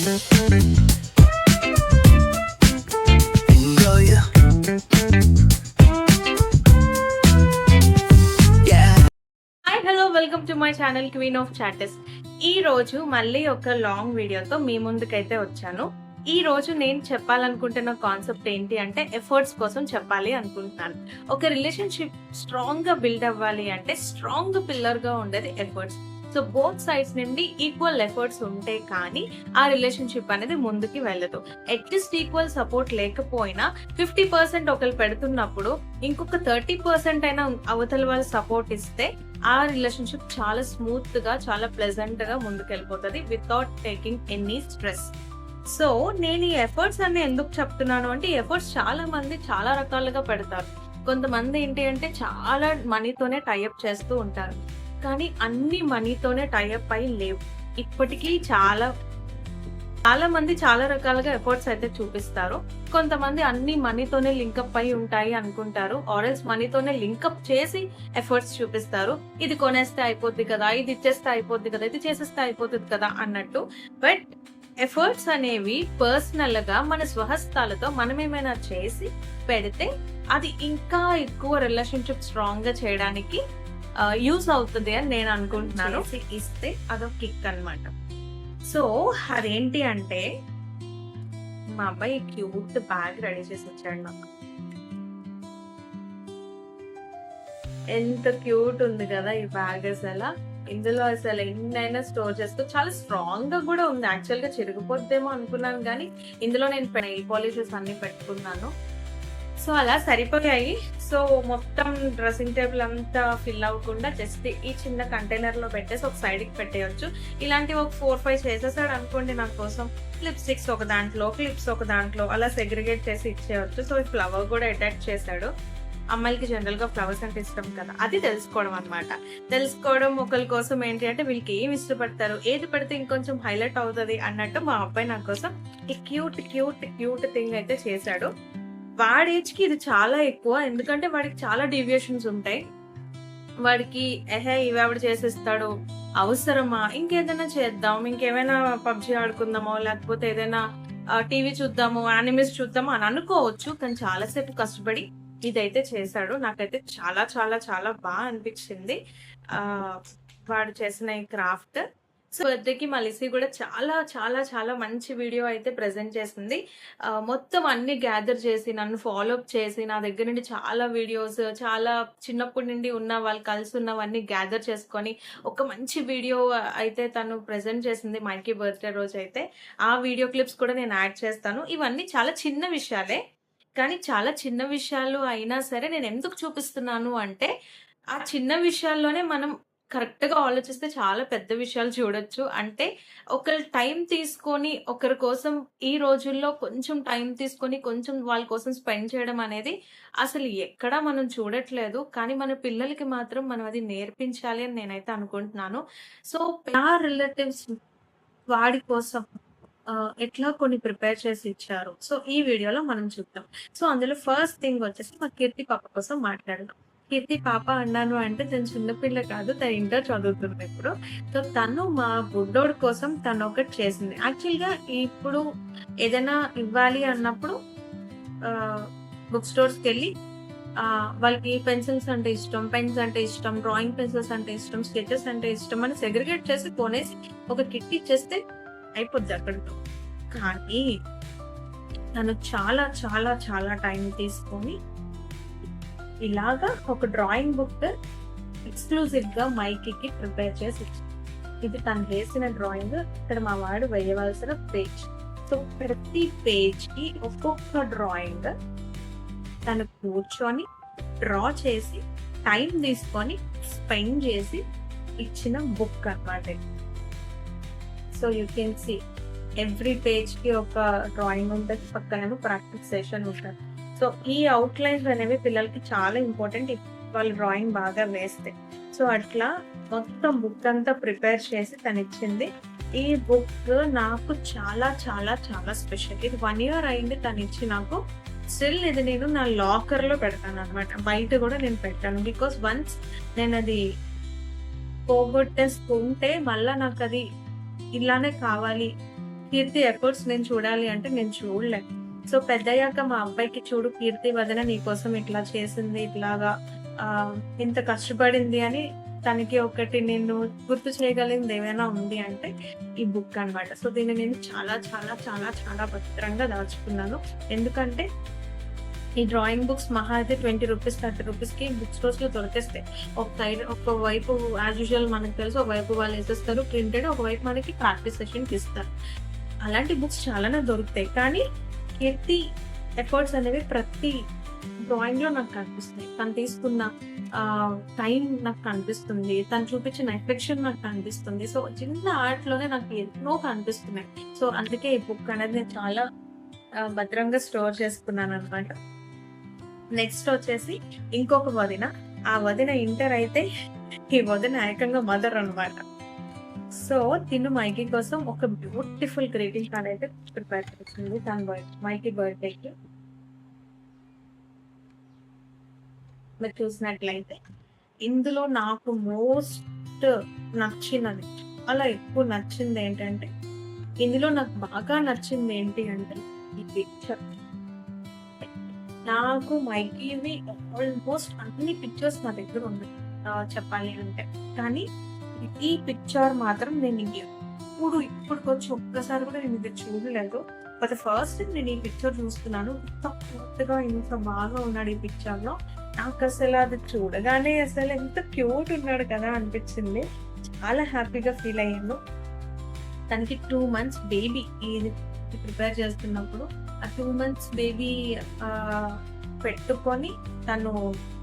Welcome to my channel queen of chatters. ఈ రోజు మళ్ళీ ఒక లాంగ్ వీడియోతో మీ ముందుకైతే వచ్చాను. ఈ రోజు నేను చెప్పాలనుకుంటున్న కాన్సెప్ట్ ఏంటి అంటే ఎఫర్ట్స్ కోసం చెప్పాలి అనుకుంటున్నాను. ఒక రిలేషన్షిప్ స్ట్రాంగ్ గా బిల్డ్ అవ్వాలి అంటే స్ట్రాంగ్ పిల్లర్ గా ఉండేది ఎఫర్ట్స్. సో బోత్ సైడ్స్ నుండి ఈక్వల్ ఎఫర్ట్స్ ఉంటే కానీ ఆ రిలేషన్షిప్ అనేది ముందుకి వెళ్ళదు. అట్లీస్ట్ ఈక్వల్ సపోర్ట్ లేకపోయినా 50% ఒకరు పెడుతున్నప్పుడు ఇంకొక 30% అయినా అవతల వాళ్ళు సపోర్ట్ ఇస్తే ఆ రిలేషన్షిప్ చాలా స్మూత్ గా చాలా ప్లెజెంట్ గా ముందుకెళ్ళిపోతుంది without taking any stress. So నేను ఈ ఎఫర్ట్స్ అన్ని ఎందుకు చెప్తున్నాను అంటే ఎఫర్ట్స్ చాలా మంది చాలా రకాలుగా పెడతారు. కొంతమంది ఏంటి అంటే చాలా మనీతోనే టైఅప్ చేస్తూ ఉంటారు, కానీ అన్ని మనీతోనే టైఅప్ అయి లేవు. ఇప్పటికీ చాలా మంది చాలా రకాలుగా ఎఫర్ట్స్ అయితే చూపిస్తారు. కొంతమంది అన్ని మనీతోనే లింకప్ అయి ఉంటాయి అనుకుంటారు, ఆర్ఎల్స్ మనీతోనే లింకప్ చేసి ఎఫర్ట్స్ చూపిస్తారు. ఇది కొనేస్తే అయిపోద్ది కదా, ఇది ఇచ్చేస్తే అయిపోద్ది కదా, ఇది చేసేస్తే అయిపోతుంది కదా అన్నట్టు. బట్ ఎఫర్ట్స్ అనేవి పర్సనల్ గా మన స్వహస్తాలతో మనం ఏమైనా చేసి పెడితే అది ఇంకా ఎక్కువ రిలేషన్షిప్ స్ట్రాంగ్ గా చేయడానికి యూస్ అవుతుంది అని నేను అనుకుంటున్నాను. ఇస్తే అదొక కిక్ అన్నమాట. సో అదేంటి అంటే మా అబ్బాయి క్యూట్ బ్యాగ్ రెడీ చేసి వచ్చాడు నాకు. ఎంత క్యూట్ ఉంది కదా ఈ బ్యాగ్. అసలు ఇందులో అసలు ఎన్నైనా స్టోర్ చేస్తూ చాలా స్ట్రాంగ్ గా కూడా ఉంది. యాక్చువల్ గా చిరిగిపోద్దేమో అనుకున్నాను, కానీ ఇందులో నేను నెయిల్ పాలిషెస్ అన్ని పెట్టుకున్నాను. సో అలా సరిపోయాయి. సో మొత్తం డ్రెస్సింగ్ టేబుల్ అంతా ఫిల్ అవ్వకుండా జస్ట్ ఈ చిన్న కంటైనర్ లో పెట్టేసి ఒక సైడ్ కి పెట్టేయచ్చు. ఇలాంటివి ఒక 4-5 చేసేసాడు అనుకోండి నా కోసం. లిప్స్టిక్స్ ఒక దాంట్లో, క్లిప్స్ ఒక దాంట్లో, అలా సెగ్రిగేట్ చేసి ఇచ్చేయచ్చు. సో ఈ ఫ్లవర్ కూడా అటాచ్ చేశాడు. అమ్మాయిలకి జనరల్ గా ఫ్లవర్స్ అంటే ఇష్టం కదా, అది తెలుసుకోవడం అనమాట. తెలుసుకోవడం ఒకరి కోసం ఏంటి అంటే వీళ్ళకి ఏమి ఇష్టపడతారు, ఏది పెడితే ఇంకొంచెం హైలైట్ అవుతుంది అన్నట్టు మా అబ్బాయి నా కోసం ఈ క్యూట్ క్యూట్ క్యూట్ థింగ్ అయితే చేశాడు. వాడి ఏజ్ కి ఇది చాలా ఎక్కువ, ఎందుకంటే వాడికి చాలా డీవియేషన్స్ ఉంటాయి. వాడికి ఇవావిడ చేసేస్తాడు, అవసరమా, ఇంకేదైనా చేద్దాం, ఇంకేమైనా పబ్జి ఆడుకుందామో లేకపోతే ఏదైనా టీవీ చూద్దాము, యానిమేస్ చూద్దాము అని అనుకోవచ్చు. కానీ చాలాసేపు కష్టపడి ఇదైతే చేశాడు. నాకైతే చాలా చాలా చాలా బాగా అనిపించింది వాడు చేసిన ఈ క్రాఫ్ట్. సో బర్త్డేకి మా లిసీ కూడా చాలా చాలా చాలా మంచి వీడియో అయితే ప్రెజెంట్ చేసింది. మొత్తం అన్ని గ్యాదర్ చేసి నన్ను ఫాలో అప్ చేసి నా దగ్గర నుండి చాలా వీడియోస్, చాలా చిన్నప్పటి నుండి ఉన్న వాళ్ళు కలిసి ఉన్నవన్నీ గ్యాదర్ చేసుకొని ఒక మంచి వీడియో అయితే తను ప్రెజెంట్ చేసింది మైకీ బర్త్డే రోజు అయితే. ఆ వీడియో క్లిప్స్ కూడా నేను యాడ్ చేస్తాను. ఇవన్నీ చాలా చిన్న విషయాలే, కానీ చాలా చిన్న విషయాలు అయినా సరే నేను ఎందుకు చూపిస్తున్నాను అంటే ఆ చిన్న విషయాల్లోనే మనం కరెక్ట్ గా ఆలోచిస్తే చాలా పెద్ద విషయాలు చూడొచ్చు. అంటే ఒకరు టైం తీసుకొని ఒకరి కోసం ఈ రోజుల్లో కొంచెం టైం తీసుకొని కొంచెం వాళ్ళ కోసం స్పెండ్ చేయడం అనేది అసలు ఎక్కడా మనం చూడట్లేదు. కానీ మన పిల్లలకి మాత్రం మనం అది నేర్పించాలి అని నేనైతే అనుకుంటున్నాను. సో నా రిలేటివ్స్ వాడి కోసం ఎట్లా కొన్ని ప్రిపేర్ చేసి ఇచ్చారు. సో ఈ వీడియోలో మనం చూద్దాం. సో అందులో ఫస్ట్ థింగ్ వచ్చేసి మా కీర్తి పాప కోసం మాట్లాడదాం. కీర్తి పాప అన్నాను అంటే తను చిన్నపిల్ల కాదు, తను ఇంటర్ చదువుతుంది ఇప్పుడు. సో తను మా బుడ్డోడి కోసం తను ఒకటి చేసింది. యాక్చువల్గా ఇప్పుడు ఏదైనా ఇవ్వాలి అన్నప్పుడు బుక్ స్టోర్స్కి వెళ్ళి వాళ్ళకి పెన్సిల్స్ అంటే ఇష్టం, పెన్స్ అంటే ఇష్టం, డ్రాయింగ్ పెన్సిల్స్ అంటే ఇష్టం, స్కెచెస్ అంటే ఇష్టం అని సెగ్రిగేట్ చేసి కొనేసి ఒక కిట్ ఇచ్చేస్తే అయిపోద్ది అక్కడితో. కానీ తను చాలా చాలా చాలా టైం తీసుకొని ఇలాగా ఒక డ్రాయింగ్ బుక్ ఎక్స్క్లూజివ్ గా మైకీకి ప్రిపేర్ చేసి ఇచ్చింది. ఇది తను వేసిన డ్రాయింగ్, ఇక్కడ మా వాడు వేయవలసిన పేజ్. సో ప్రతి పేజ్ కి ఒక్కొక్క డ్రాయింగ్ తను కూర్చొని డ్రా చేసి టైం తీసుకొని స్పెండ్ చేసి ఇచ్చిన బుక్ అన్నమాట. So you can see every page కి ఒక డ్రాయింగ్ ఉంటుంది, పక్కనేమో ప్రాక్టీస్ సెషన్ ఉంటుంది. సో ఈ అవుట్లైన్స్ అనేవి పిల్లలకి చాలా ఇంపార్టెంట్ వాళ్ళు డ్రాయింగ్ బాగా వేస్తే. సో అట్లా మొత్తం బుక్ అంతా ప్రిపేర్ చేసి తను ఇచ్చింది. ఈ బుక్ నాకు చాలా చాలా చాలా స్పెషల్. ఇది 1 year అయింది తను ఇచ్చి నాకు. స్టిల్ ఇది నేను నా లాకర్ లో పెడతాను అనమాట, బయట కూడా నేను పెట్టాను. బికాస్ వన్స్ నేను అది పోగొట్టేసుకుంటే మళ్ళా నాకు అది ఇలానే కావాలి కీర్తి ఎఫర్ట్స్ నేను చూడాలి అంటే నేను చూడలే. సో పెద్దయ్యాక మా అబ్బాయికి చూడు కీర్తి వదిన నీకోసం ఇట్లా చేసింది, ఇట్లాగా ఇంత కష్టపడింది అని తనకి ఒకటి నేను గుర్తు చేయగలిగింది ఏమైనా ఉంది అంటే ఈ బుక్ అన్నమాట. సో దీన్ని నేను చాలా చాలా చాలా చాలా భద్రంగా దాచుకున్నాను. ఎందుకంటే ఈ డ్రాయింగ్ బుక్స్ మహా అయితే 20 రూపీస్ 30 రూపీస్కి బుక్ స్టోర్స్ లో దొరికేస్తాయి. ఒకవైపు యాజ్ యూజువల్ మనకు తెలుసు, ఒకవైపు వాళ్ళు వేసేస్తారు ప్రింటెడ్, ఒకవైపు మనకి ప్రాక్టీస్ సెషన్కి ఇస్తారు. అలాంటి బుక్స్ చాలానే దొరుకుతాయి. కానీ కీర్తి ఎఫర్ట్స్ అనేవి ప్రతి డ్రాయింగ్ లో నాకు కనిపిస్తాయి. తను తీసుకున్న టైం నాకు కనిపిస్తుంది, తను చూపించిన ఎఫెక్షన్ నాకు కనిపిస్తుంది. సో చిన్న ఆర్ట్ లోనే నాకు ఎన్నో కనిపిస్తున్నాయి. సో అందుకే ఈ బుక్ అనేది నేను చాలా భద్రంగా స్టోర్ చేసుకున్నాను అనమాట. నెక్స్ట్ వచ్చేసి ఇంకొక వదిన. ఆ వదిన ఇంటర్ అయితే ఈ వదిన ఏకంగా మదర్ అనమాట. సో తిను మైకీ కోసం ఒక బ్యూటిఫుల్ గ్రీటింగ్ కార్డ్ అయితే ప్రిపేర్ చేసింది తన మైకీ బర్త్డేకి. మీరు చూసినట్లయితే ఇందులో నాకు మోస్ట్ నచ్చినది, చాలా ఎక్కువ నచ్చింది ఏంటంటే, ఇందులో నాకు బాగా నచ్చింది ఏంటి అంటే ఈ పిక్చర్. నాకు మైకీవి ఆల్మోస్ట్ అన్ని పిక్చర్స్ నా దగ్గర ఉన్నాయి చెప్పాలి అంటే, కానీ ఈ పిక్చర్ మాత్రం నేను ఇప్పుడు వచ్చి ఒక్కసారి కూడా నేను ఇది చూడలేదు. బట్ ఫస్ట్ నేను ఈ పిక్చర్ చూస్తున్నాను, ఇంత క్యూట్గా ఇంత బాగా ఉన్నాడు ఈ పిక్చర్ లో. నాకు అసలు అది చూడగానే అసలు ఎంత క్యూట్ ఉన్నాడు కదా అనిపించింది. చాలా హ్యాపీగా ఫీల్ అయ్యాను. తనకి 2 months బేబీ ఇది ప్రిపేర్ చేస్తున్నప్పుడు ఆ 2 months బేబీ పెట్టుకొని తను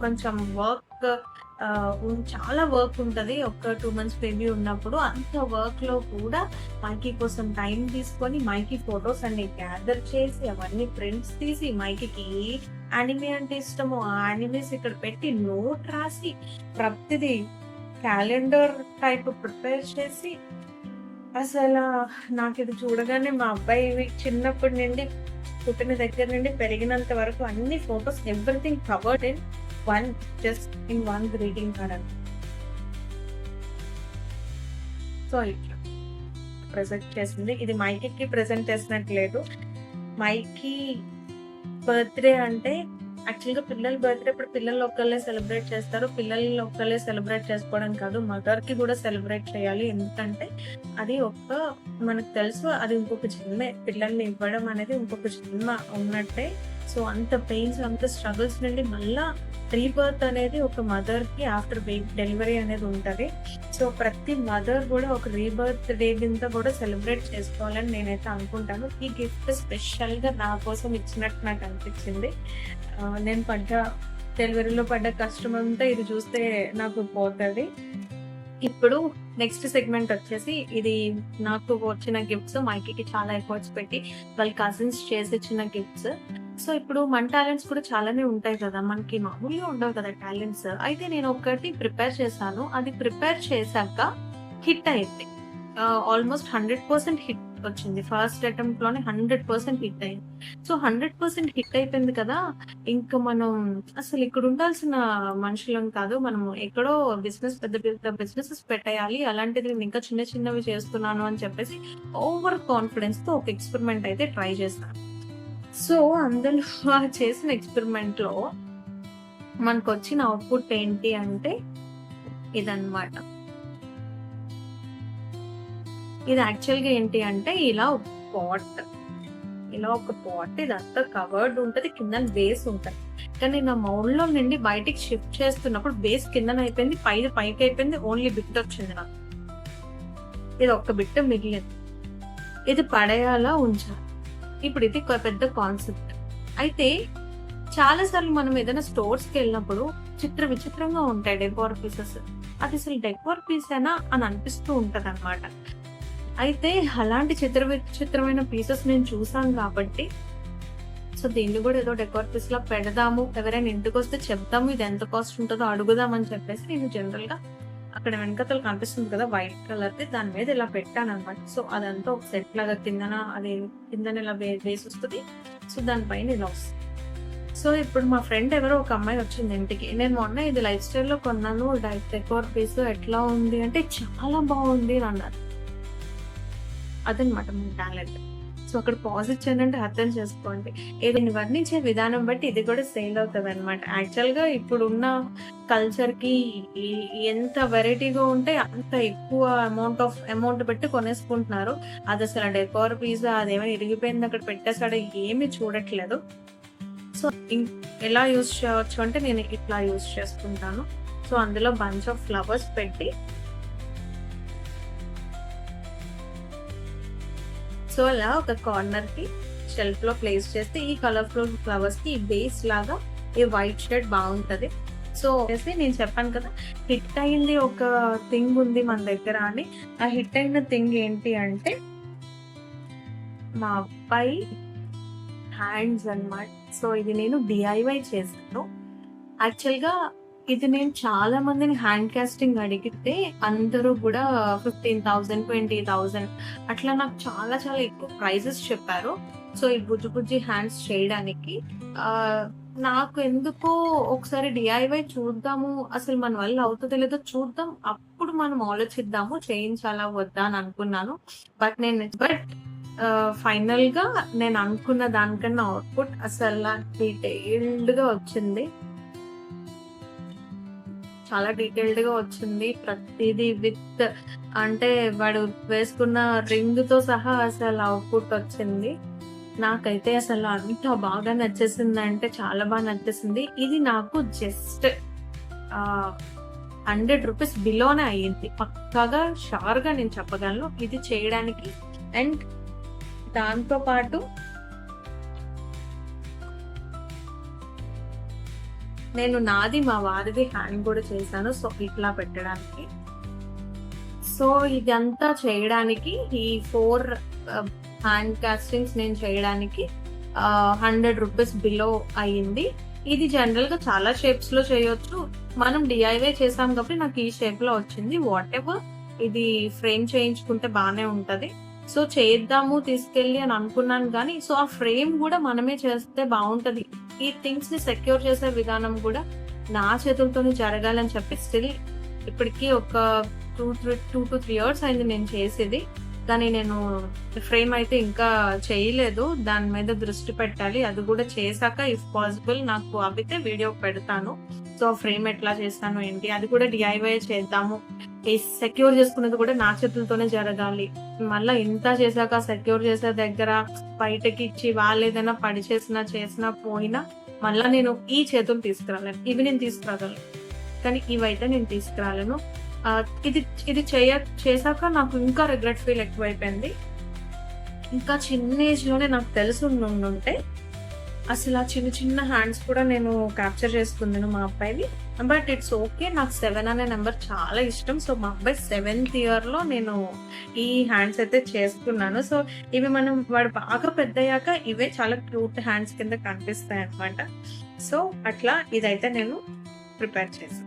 కొంచెం వర్క్ చాలా వర్క్ ఉంటుంది ఒక 2 months బేబీ ఉన్నప్పుడు. అంత వర్క్ లో కూడా మైకీ కోసం టైం తీసుకొని మైకీ ఫొటోస్ అన్ని గ్యాదర్ చేసి అవన్నీ ప్రింట్స్ తీసి మైకీకి ఏ యానిమే అంటే ఇష్టమో ఆ యానిమేస్ ఇక్కడ పెట్టి నోట్ రాసి ప్రతిదీ క్యాలెండర్ టైప్ ప్రిపేర్ చేసి, అసలు నాకు ఇది చూడగానే మా అబ్బాయి చిన్నప్పటి నుండి పుట్టిన దగ్గర నుండి పెరిగినంత వరకు అన్ని photos everything covered in one greeting card. So ఇట్లా ప్రెజెంట్ చేసింది. ఇది మైకీకి ప్రెజెంట్ చేసినట్లేదు. మైకీ బర్త్డే అంటే యాక్చువల్గా పిల్లల బర్త్డే ఇప్పుడు పిల్లలు ఒక్కళ్ళే సెలబ్రేట్ చేస్తారు. పిల్లలు ఒక్కళ్ళే సెలబ్రేట్ చేసుకోవడం కాదు, మదర్ కి కూడా సెలబ్రేట్ చేయాలి. ఎందుకంటే అది మనకు తెలుసు అది ఇంకొక జన్మే. పిల్లల్ని ఇవ్వడం అనేది ఇంకొక జన్మ ఉన్నట్టే. సో అంత పెయిన్స్ అంత స్ట్రగుల్స్ నుండి మళ్ళా రీబర్త్ అనేది ఒక మదర్ కి ఆఫ్టర్ డెలివరీ అనేది ఉంటది. సో ప్రతి మదర్ కూడా ఒక రీబర్త్ డే కింద కూడా సెలబ్రేట్ చేసుకోవాలని నేనైతే అనుకుంటాను. ఈ గిఫ్ట్ స్పెషల్ గా నా కోసం ఇచ్చినట్టు నాకు అనిపించింది. నేను డెలివరీలో పడ్డ కష్టం అంతా ఇది చూస్తే నాకు పోతుంది. ఇప్పుడు నెక్స్ట్ సెగ్మెంట్ వచ్చేసి ఇది నాకు వచ్చిన గిఫ్ట్స్. మైకీకి చాలా ఎఫర్ట్స్ పెట్టి వాళ్ళ కజిన్స్ చేసి ఇచ్చిన గిఫ్ట్స్. సో ఇప్పుడు మన టాలెంట్స్ కూడా చాలానే ఉంటాయి కదా, మనకి మామూలుగా ఉండవు కదా టాలెంట్స్. అయితే నేను ఒకటి ప్రిపేర్ చేశాను. అది ప్రిపేర్ చేశాక హిట్ అయింది. ఆల్మోస్ట్ 100% హిట్ వచ్చింది. ఫస్ట్ అటెంప్ట్ లోనే 100% హిట్ అయింది. సో 100% హిట్ అయిపోయింది కదా, ఇంకా మనం అసలు ఇక్కడ ఉండాల్సిన మనుషులం కాదు, మనం ఎక్కడో పెద్ద పెద్ద బిజినెసెస్ పెట్టేయాలి. అలాంటిది నేను ఇంకా చిన్న చిన్నవి చేస్తున్నాను అని చెప్పేసి ఓవర్ కాన్ఫిడెన్స్ తో ఒక ఎక్స్పెరిమెంట్ అయితే ట్రై చేస్తాను. సో అందులో చేసిన ఎక్స్పెరిమెంట్ లో మనకు వచ్చిన అవుట్పుట్ ఏంటి అంటే ఇదన్నమాట. ఇది యాక్చువల్గా ఏంటి అంటే ఇలా ఒక పాట్ ఇదంతా కవర్డ్ ఉంటది, కింద బేస్ ఉంటది. కానీ నా మౌల్లో నుండి బయటికి షిఫ్ట్ చేస్తున్నప్పుడు బేస్ కిందన అయిపోయింది, పైకి అయిపోయింది, ఓన్లీ బిట్ వచ్చింది నాకు. ఇది ఒక్క బిట్ మిగిలింది. ఇది పడేయాలా ఉంచాలి. ఇప్పుడు ఇది పెద్ద కాన్సెప్ట్. అయితే చాలా సార్లు మనం ఏదైనా స్టోర్స్కి వెళ్ళినప్పుడు విచిత్రంగా ఉంటాయి డెకోర్ పీసెస్. అది అసలు డెకోర్ పీసేనా అని అనిపిస్తూ ఉంటది అనమాట. అయితే అలాంటి విచిత్రమైన పీసెస్ నేను చూసాను కాబట్టి సో దీన్ని కూడా ఏదో డెకోర్ పీస్ లో పెడదాము, ఎవరైనా ఇంటికి వస్తే చెప్తాము ఇది ఎంత కాస్ట్ ఉంటుందో అడుగుదామని చెప్పేసి నేను జనరల్ గా అక్కడ వెనకతలు కనిపిస్తుంది కదా వైట్ కలర్ ది, దాని మీద ఇలా పెట్టాను అనమాట. సో అదంతా ఒక సెట్ లాగా కిందన ఇలా వేసి వస్తుంది. సో దానిపైన ఇలా వస్తుంది. సో ఇప్పుడు మా ఫ్రెండ్ ఎవరో ఒక అమ్మాయి వచ్చింది ఇంటికి. నేను మొన్న ఇది లైఫ్ స్టైల్ లో కొన్నాను, డెకోర్ పీస్ ఎట్లా ఉంది అంటే చాలా బాగుంది అన్నారు. అదనమాట మన టాలెంట్. సో అక్కడ పాజ్ ఇచ్చానంటే అర్థం చేసుకోండి. దీన్ని వర్ణించే విధానం బట్టి ఇది కూడా సేల్ అవుతదనమాట. యాక్చువల్‌గా ఇప్పుడున్న కల్చర్‌కి ఈ ఎంత వెరైటీగా ఉంటే అంత ఎక్కువ అమౌంట్ పెట్టి కొనేసుకుంటున్నారు. అదసల డెకోర్ పీసా అదేమైనా ఇరిగిపోయింది అక్కడ పెట్టేసాడో ఏమి చూడట్లేదు. సో ఎలా యూజ్ చేయొచ్చు అంటే నేను ఇట్లా యూజ్ చేసుకుంటాను. సో అందులో బంచ్ ఆఫ్ ఫ్లవర్స్ పెట్టి సో అలా ఒక కార్నర్‌కి షెల్ఫ్‌లో ప్లేస్ చేస్తే ఈ కలర్‌ఫుల్ ఫ్లవర్స్‌కి ఈ బేస్ లాగా ఈ వైట్ షేడ్ బాగుంటది. సో నేను చెప్పాను కదా హిట్ అయింది ఒక థింగ్ ఉంది మన దగ్గర అని. ఆ హిట్ అయిన థింగ్ ఏంటి అంటే మా అబ్బాయి హ్యాండ్స్ అన్నమాట. సో ఇది నేను DIY చేశాను. యాక్చువల్‌గా ఇది నేను చాలా మందిని హ్యాండ్ కాస్టింగ్ అడిగితే అందరూ కూడా 15,000, 20,000 అట్లా నాకు చాలా చాలా ఎక్కువ ప్రైజెస్ చెప్పారు. సో ఈ బుజ్జి హ్యాండ్స్ చేయడానికి నాకు ఎందుకో ఒకసారి DIY చూద్దాము, అసలు మన వల్ల అవుతుందో లేదో చూద్దాం, అప్పుడు మనం ఆలోచిద్దాము చేయించాలా వద్దా అని అనుకున్నాను. బట్ ఫైనల్ గా నేను అనుకున్న దానికన్నా అవుట్పుట్ అసలు డీటెయిల్డ్ గా వచ్చింది. చాలా డీటెయిల్డ్ గా వచ్చింది. ప్రతిదీ విత్ అంటే వాడు వేసుకున్న రింగ్ తో సహా అసలు అవుట్పుట్ వచ్చింది. నాకైతే అసలు అంత బాగా నచ్చేసింది అంటే చాలా బాగా నచ్చేసింది. ఇది నాకు జస్ట్ 100 రూపీస్ బిలోనే అయ్యింది. పక్కాగా షూర్ గా నేను చెప్పగలను ఇది చేయడానికి. అండ్ దాంతో పాటు నేను నాది మా వారిది హ్యాండ్ కూడా చేశాను. సో ఇట్లా పెట్టడానికి. సో ఇదంతా చేయడానికి ఈ 4 హ్యాండ్ కాస్టింగ్స్ నేను చేయడానికి 100 రూపీస్ బిలో అయ్యింది. ఇది జనరల్ గా చాలా షేప్స్ లో చేయొచ్చు. మనం DIY చేసాం కాబట్టి నాకు ఈ షేప్ లో వచ్చింది. వాట్ ఎవర్, ఇది ఫ్రేమ్ చేయించుకుంటే బానే ఉంటది. సో చేద్దాము తీసుకెళ్ళి అని అనుకున్నాను కానీ సో ఆ ఫ్రేమ్ కూడా మనమే చేస్తే బాగుంటది. ఈ థింగ్స్ ని సెక్యూర్ చేసే విధానం కూడా నా చేతులతోనే జరగాలని చెప్పి స్టిల్ ఇప్పటికీ ఒక 2 to 3 years అయింది నేను చేసేది. కానీ నేను ఫ్రేమ్ అయితే ఇంకా చేయలేదు. దాని మీద దృష్టి పెట్టాలి. అది కూడా చేశాక ఇఫ్ పాసిబుల్ నాకు అవితే వీడియో పెడతాను. సో ఫ్రేమ్ ఎట్లా చేస్తాను ఏంటి అది కూడా DIY చేద్దాము. ఈ సెక్యూర్ చేసుకునేది కూడా నా చేతులతోనే జరగాలి. మళ్ళీ ఇంత చేశాక సెక్యూర్ చేసే దగ్గర బయటకి ఇచ్చి వాళ్ళు ఏదైనా పడి చేసినా పోయినా మళ్ళీ నేను ఈ చేతులు తీసుకురాలేను. ఇవి నేను తీసుకురాగలను కానీ ఇవైతే నేను తీసుకురాలేను. ఇది చేశాక నాకు ఇంకా రిగ్రెట్ ఫీల్ ఎక్కువైపోయింది. ఇంకా చిన్న ఏజ్ లోనే నాకు తెలిసి ఉంటే అసలు ఆ చిన్న హ్యాండ్స్ కూడా నేను క్యాప్చర్ చేసుకున్నాను మా అబ్బాయిని. But it's okay. నాకు 7 అనే నెంబర్ చాలా ఇష్టం. సో మా అబ్బాయి 7th year లో నేను ఈ హ్యాండ్స్ అయితే చేసుకున్నాను. సో ఇవి వాడు బాగా పెద్దయ్యాక ఇవే చాలా క్యూట్ హ్యాండ్స్ కింద కనిపిస్తాయి అనమాట. సో అట్లా ఇదైతే నేను ప్రిపేర్ చేశాను.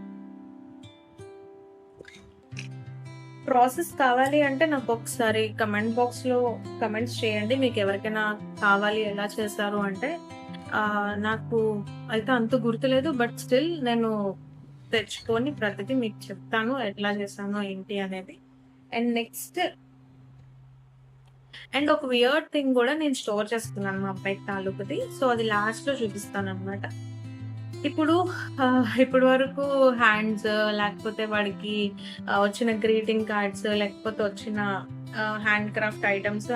ప్రాసెస్ కావాలి అంటే నాకు ఒకసారి కమెంట్ బాక్స్ లో కమెంట్స్ చేయండి. మీకు ఎవరికైనా కావాలి ఎలా చేశారు అంటే. నాకు అయితే అంత గుర్తులేదు. బట్ స్టిల్ నేను తెచ్చుకొని ప్రతిదీ మీకు చెప్తాను ఎట్లా చేశాను ఏంటి అనేది. అండ్ నెక్స్ట్ ఒక వియర్డ్ థింగ్ కూడా నేను స్టోర్ చేసుకున్నాను మా అబ్బాయికి తాలూకుది. సో అది లాస్ట్ లో చూపిస్తాను అనమాట. ఇప్పుడు వరకు హ్యాండ్స్ లేకపోతే వాడికి వచ్చిన గ్రీటింగ్ కార్డ్స్ లేకపోతే వచ్చిన హ్యాండ్ క్రాఫ్ట్ ఐటమ్స్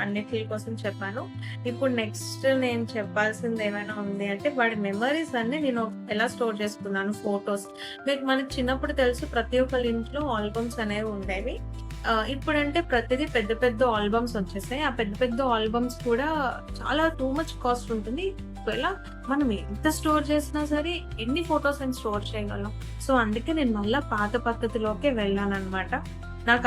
అన్నిటి కోసం చెప్పాను. ఇప్పుడు నెక్స్ట్ నేను చెప్పాల్సింది ఏమైనా ఉంది అంటే వాడి మెమరీస్ అన్ని నేను ఎలా స్టోర్ చేసుకున్నాను. ఫొటోస్ మీకు మనకి చిన్నప్పుడు తెలుసు ప్రతి ఒక్కరి ఇంట్లో ఆల్బమ్స్ అనేవి ఉండేవి. ఇప్పుడంటే ప్రతిదీ పెద్ద ఆల్బమ్స్ వచ్చేసాయి. ఆ పెద్ద ఆల్బమ్స్ కూడా చాలా టూ మచ్ కాస్ట్ ఉంటుంది. ఒకవేళ మనం ఎంత స్టోర్ చేసినా సరే ఎన్ని ఫొటోస్ అని స్టోర్ చేయగలం. సో అందుకే నేను మళ్ళీ పాత పద్ధతిలోకే వెళ్ళాను అనమాట. నాకు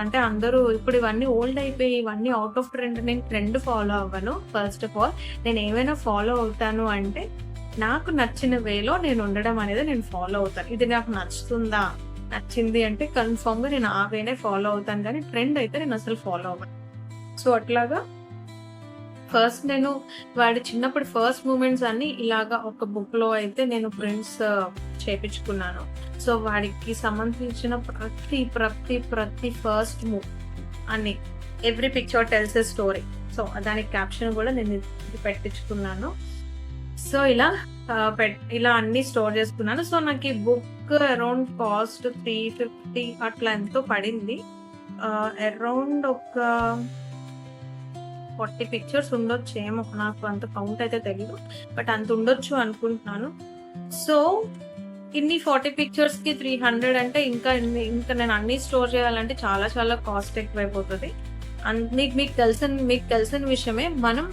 అంటే అందరూ ఇప్పుడు ఇవన్నీ ఓల్డ్ అయిపోయి ఇవన్నీ అవుట్ ఆఫ్ ట్రెండ్. నేను ట్రెండ్ ఫాలో అవ్వను. ఫస్ట్ ఆఫ్ ఆల్ నేను ఏమైనా ఫాలో అవుతాను అంటే నాకు నచ్చిన వేలో నేను ఉండడం అనేది నేను ఫాలో అవుతాను. ఇది నాకు నచ్చింది అంటే కన్ఫర్మ్ గా నేను ఆ వేనే ఫాలో అవుతాను. కానీ ట్రెండ్ అయితే నేను అసలు ఫాలో అవ్వను. సో అట్లాగా ఫస్ట్ నేను వాడి చిన్నప్పుడు ఫస్ట్ మూమెంట్స్ అన్ని ఇలాగా ఒక బుక్ లో అయితే నేను ప్రింట్స్ చేపించుకున్నాను. సో వాడికి సంబంధించిన ప్రతి ఫస్ట్ మూవ్ అన్ని every picture tells a story. So దానికి క్యాప్షన్ కూడా నేను ఇది పెట్టించుకున్నాను. సో ఇలా అన్ని స్టోర్ చేసుకున్నాను. సో నాకు ఈ బుక్ అరౌండ్ కాస్ట్ 350 అట్లా ఎంతో పడింది. అరౌండ్ ఒక 40 పిక్చర్స్ ఉండొచ్చు ఏమో, నాకు అంత కౌంట్ అయితే తెలియదు, బట్ అంత ఉండొచ్చు అనుకుంటున్నాను. సో ఇన్ని 40 పిక్చర్స్ కి 300 అంటే ఇంకా నేను అన్ని స్టోర్ చేయాలంటే చాలా చాలా కాస్ట్ ఎక్కువైపోతుంది. మీకు తెలిసిన విషయమే, మనం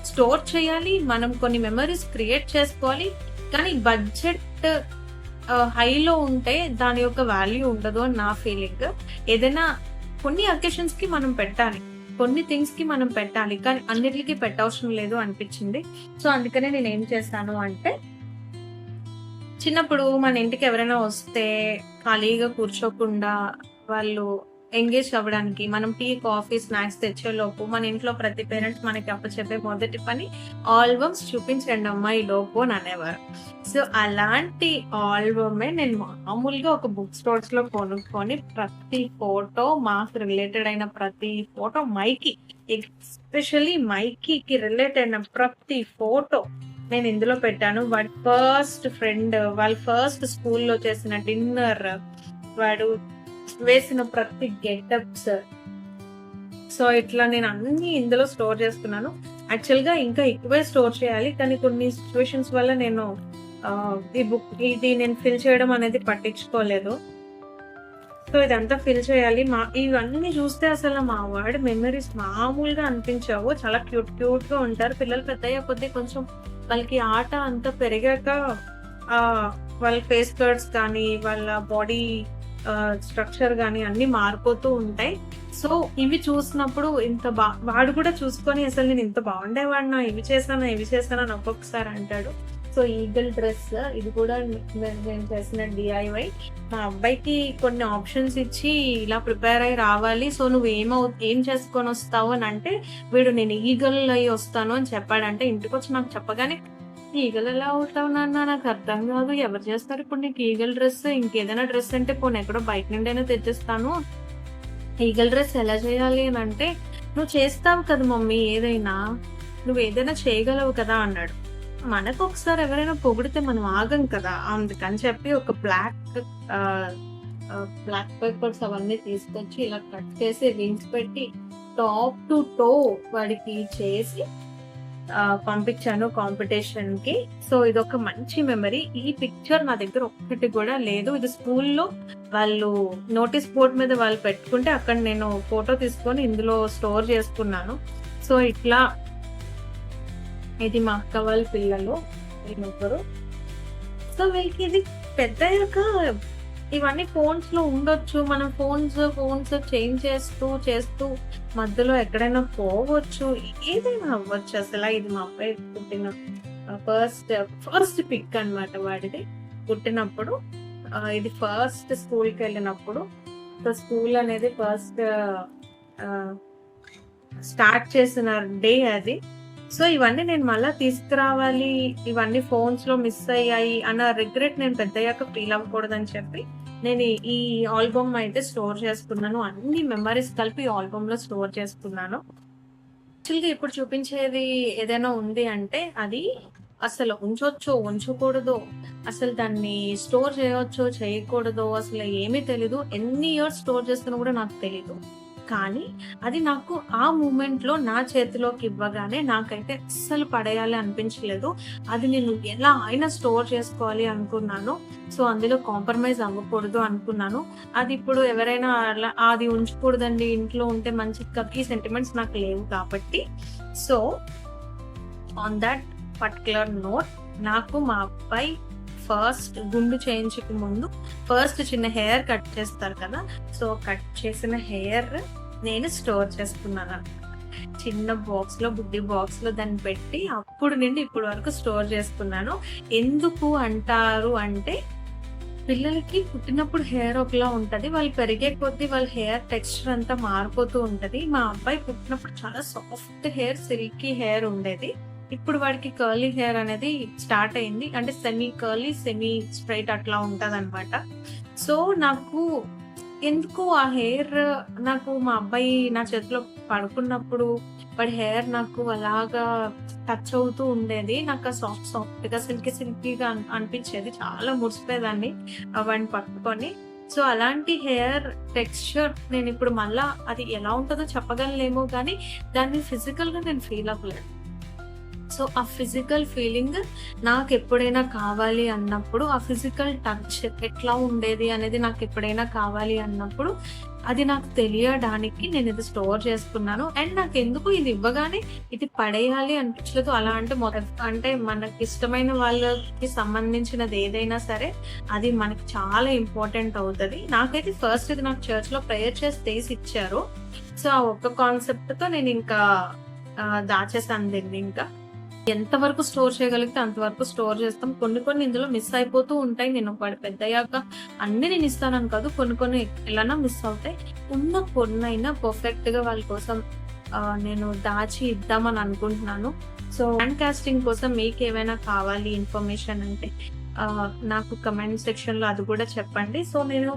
స్టోర్ చేయాలి, మనం కొన్ని మెమరీస్ క్రియేట్ చేసుకోవాలి, కానీ బడ్జెట్ హైలో ఉంటే దాని యొక్క వాల్యూ ఉండదు అని నా ఫీలింగ్. ఏదైనా కొన్ని అకేషన్స్ కి మనం పెట్టాలి, కొన్ని థింగ్స్ కి మనం పెట్టాలి, కానీ అన్నిటికీ పెట్టవసరం లేదు అనిపించింది. సో అందుకనే నేను ఏం చేశాను అంటే, చిన్నప్పుడు మన ఇంటికి ఎవరైనా వస్తే ఖాళీగా కూర్చోకుండా వాళ్ళు ఎంగేజ్ అవ్వడానికి మనం టీ, కాఫీ, స్నాక్స్ తెచ్చేలోపు మన ఇంట్లో ప్రతి పేరెంట్స్ మనకి అప్పచెప్పే మొదటి పని ఆల్బమ్స్ చూపించండి అమ్మా ఈ లోపు అని అనేవారు. సో అలాంటి ఆల్బమే నేను మామూలుగా ఒక బుక్ స్టోర్స్ లో కొనుక్కొని ప్రతి ఫోటో, మాకు రిలేటెడ్ అయిన ప్రతి ఫోటో, మైకి ఎస్పెషల్లీ మైకీకి రిలేట్ అయిన ప్రతి ఫోటో నేను ఇందులో పెట్టాను. వాడి ఫస్ట్ ఫ్రెండ్, వాళ్ళ ఫస్ట్ స్కూల్లో చేసిన డిన్నర్, వాడు వేసిన ప్రతి గెటప్స్. సో ఇట్లా నేను అన్ని ఇందులో స్టోర్ చేసుకున్నాను. యాక్చువల్ గా ఇంకా ఎక్కువే స్టోర్ చేయాలి, కానీ కొన్ని సిచ్యువేషన్స్ వల్ల నేను ఇది నేను ఫిల్ చేయడం అనేది పట్టించుకోలేదు. సో ఇదంతా ఫిల్ చేయాలి. ఇవన్నీ చూస్తే అసలు మా వాడి మెమరీస్ మామూలుగా అనిపించావు. చాలా క్యూట్ గా ఉంటారు పిల్లలు. పెద్దయ్యే కొద్దీ కొంచెం వాళ్ళకి ఆట అంతా పెరిగాక వాళ్ళ ఫేస్ కట్స్ కానీ వాళ్ళ బాడీ స్ట్రక్చర్ కానీ అన్ని మారిపోతూ ఉంటాయి. సో ఇవి చూసినప్పుడు వాడు కూడా చూసుకొని అసలు నేను ఇంత బాగుండేవాడినా, ఇవి చేశానా అని ఒక్కొక్కసారి అంటాడు. సో ఈగల్ డ్రెస్ ఇది కూడా నేను చేసిన DIY. మా అబ్బాయికి కొన్ని ఆప్షన్స్ ఇచ్చి ఇలా ప్రిపేర్ అయ్యి రావాలి, సో నువ్వు ఏం చేసుకొని వస్తావు అని అంటే, వీడు నేను ఈగల్ అయ్యి వస్తాను అని చెప్పాడంటే, ఇంటికి వచ్చి నాకు చెప్పగానే ఈగల్ ఎలా అవుతావు నాన్న, నాకు అర్థం కాదు, ఎవరు చేస్తారు ఇప్పుడు నీకు ఈగల్ డ్రెస్, ఇంకేదైనా డ్రెస్ అంటే పోనీ ఎక్కడో బయట నుండైనా తెచ్చిస్తాను, ఈగల్ డ్రెస్ ఎలా చేయాలి అని అంటే, నువ్వు చేస్తావు కదా మమ్మీ, నువ్వు ఏదైనా చేయగలవు కదా అన్నాడు. మనకు ఒకసారి ఎవరైనా పొగిడితే మనం ఆగం కదా, అందుకని చెప్పి ఒక బ్లాక్ పేపర్స్ అవన్నీ తీసుకొచ్చి ఇలా కట్ చేసి వింగ్స్ పెట్టి టాప్ టు టో వాడికి చేసి పంపించాను కాంపిటీషన్ కి. సో ఇదొక మంచి మెమరీ. ఈ పిక్చర్ నా దగ్గర ఒక్కటి కూడా లేదు. ఇది స్కూల్లో వాళ్ళు నోటీస్ బోర్డ్ మీద వాళ్ళు పెట్టుకుంటే అక్కడ నేను ఫోటో తీసుకొని ఇందులో స్టోర్ చేసుకున్నాను. సో ఇట్లా ఇది మా అక్క వాళ్ళ పిల్లలు వీళ్ళొక్కరు. సో వీళ్ళకి ఇది పెద్దయ్యాక ఇవన్నీ ఫోన్స్ లో ఉండొచ్చు, మనం ఫోన్స్ చేంజ్ చేస్తూ మధ్యలో ఎక్కడైనా పోవచ్చు, ఏదైనా అవ్వచ్చు. అసలు ఇది మా అబ్బాయి పుట్టిన ఫస్ట్ పిక్ అన్నమాట వాడిది. పుట్టినప్పుడు ఇది ఫస్ట్ స్కూల్కి వెళ్ళినప్పుడు, సో స్కూల్ అనేది ఫస్ట్ స్టార్ట్ చేసిన డే అది. సో ఇవన్నీ నేను మళ్ళీ తీసుకురావాలి, ఇవన్నీ ఫోన్స్ లో మిస్ అయ్యాయి అన్న రిగ్రెట్ నేను పెద్దయ్యాక ఫీల్ అవ్వకూడదని చెప్పి నేను ఈ ఆల్బమ్ అయితే స్టోర్ చేసుకున్నాను. అన్ని మెమరీస్ కలిపి ఆల్బమ్ లో స్టోర్ చేసుకున్నాను. యాక్చువల్గా ఇప్పుడు చూపించేది ఏదైనా ఉంది అంటే అది అసలు ఉంచొచ్చో ఉంచకూడదో, అసలు దాన్ని స్టోర్ చేయొచ్చో చేయకూడదో అసలు ఏమీ తెలీదు. ఎన్ని ఇయర్స్ స్టోర్ చేస్తున్నా కూడా నాకు తెలీదు. కానీ అది నాకు ఆ మూమెంట్ లో నా చేతిలోకి ఇవ్వగానే నాకైతే అస్సలు పడేయాలి అనిపించలేదు. అది నేను ఎలా అయినా స్టోర్ చేసుకోవాలి అనుకున్నాను. సో అందులో కాంప్రమైజ్ అవ్వకూడదు అనుకున్నాను. అది ఇప్పుడు ఎవరైనా అలా అది ఉంచకూడదండి ఇంట్లో ఉంటే మంచి ఈ సెంటిమెంట్స్ నాకు లేవు కాబట్టి, so on that particular note నాకు మా అబ్బాయి ఫస్ట్ గుండు చేయించక ముందు ఫస్ట్ చిన్న హెయిర్ కట్ చేస్తారు కదా, సో కట్ చేసిన హెయిర్ నేను స్టోర్ చేసుకున్నాను. చిన్న బాక్స్ లో, బుడ్డి బాక్స్ లో దాన్ని పెట్టి అప్పుడు నుండి ఇప్పుడు వరకు స్టోర్ చేసుకున్నాను. ఎందుకు అంటారు అంటే, పిల్లలకి పుట్టినప్పుడు హెయిర్ ఒకలా ఉంటది, వాళ్ళు పెరిగే కొద్దీ వాళ్ళ హెయిర్ టెక్స్చర్ అంతా మారిపోతూ ఉంటది. మా అబ్బాయి పుట్టినప్పుడు చాలా సాఫ్ట్ హెయిర్, సిల్కీ హెయిర్ ఉండేది. ఇప్పుడు వాడికి కర్లీ హెయిర్ అనేది స్టార్ట్ అయింది, అంటే సెమీ కర్లీ సెమీ స్ట్రైట్ అట్లా ఉంటది అనమాట. సో నాకు ఎందుకో ఆ హెయిర్ నాకు మా అబ్బాయి నా చేతిలో పడుకున్నప్పుడు వాడి హెయిర్ నాకు అలాగా టచ్ అవుతూ ఉండేది. నాకు ఆ సాఫ్ట్‌గా సిల్కీగా అనిపించేది. చాలా మురిసిపోయేదాన్ని వాడిని పట్టుకొని. సో, అలాంటి హెయిర్ టెక్స్చర్ నేనిప్పుడు మళ్ళా అది ఎలా ఉంటదో చెప్పగలనేమో గానీ, దాన్ని ఫిజికల్‌గా నేను ఫీల్ అవ్వలేదు. సో, ఆ ఫిజికల్ ఫీలింగ్ నాకెప్పుడైనా కావాలి అన్నప్పుడు, ఆ ఫిజికల్ టచ్ ఎట్లా ఉండేది అనేది నాకెప్పుడైనా కావాలి అన్నప్పుడు, అది నాకు తెలియడానికి నేనిది స్టోర్ చేసుకున్నాను. అండ్ నాకెందుకు ఇది ఇవ్వగానే ఇది పడేయాలి అనిపించలేదు. అలా అంటే అంటే మనకిష్టమైన వాళ్ళకి సంబంధించినది ఏదైనా సరే, అది మనకి చాలా ఇంపార్టెంట్ అవుతది. నాకైతే ఫస్ట్ ఇది నాకు చర్చ్‌లో ప్రేయర్ చేసి తీసిచ్చారు. సో, ఆ ఒక్క కాన్సెప్ట్‌తో నేనింకా దాచేసాను దీన్నింకా. ఎంతవరకు స్టోర్ చేయగలిగితే అంతవరకు స్టోర్ చేస్తాం. కొన్ని ఇందులో మిస్ అయిపోతూ ఉంటాయి. నేను వాడు పెద్దయ్యాక అన్నీ నేనిస్తానని కాదు. కొన్ని ఎలానో మిస్ అవుతాయి. ఉన్న కొన్నైనా పర్ఫెక్ట్‌గా వాళ్ళ కోసం నేను దాచి ఇద్దామని అనుకుంటున్నాను. సో, బ్రాండ్ కాస్టింగ్ కోసం మీకేమైనా కావాలి ఇన్ఫర్మేషన్ అంటే నాకు కమెంట్ సెక్షన్‌లో అది కూడా చెప్పండి. సో, నేను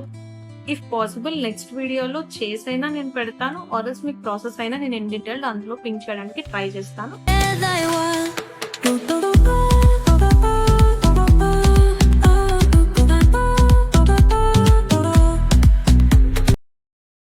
ఇఫ్ పాసిబుల్ నెక్స్ట్ వీడియోలో చేసైనా నేను పెడతాను. ఆర్ ఎల్స్ మీకు ప్రాసెస్ అయినా నేను ఇన్ డీటెయిల్డ్ అందులో పింక్ చేయడానికి ట్రై చేస్తాను.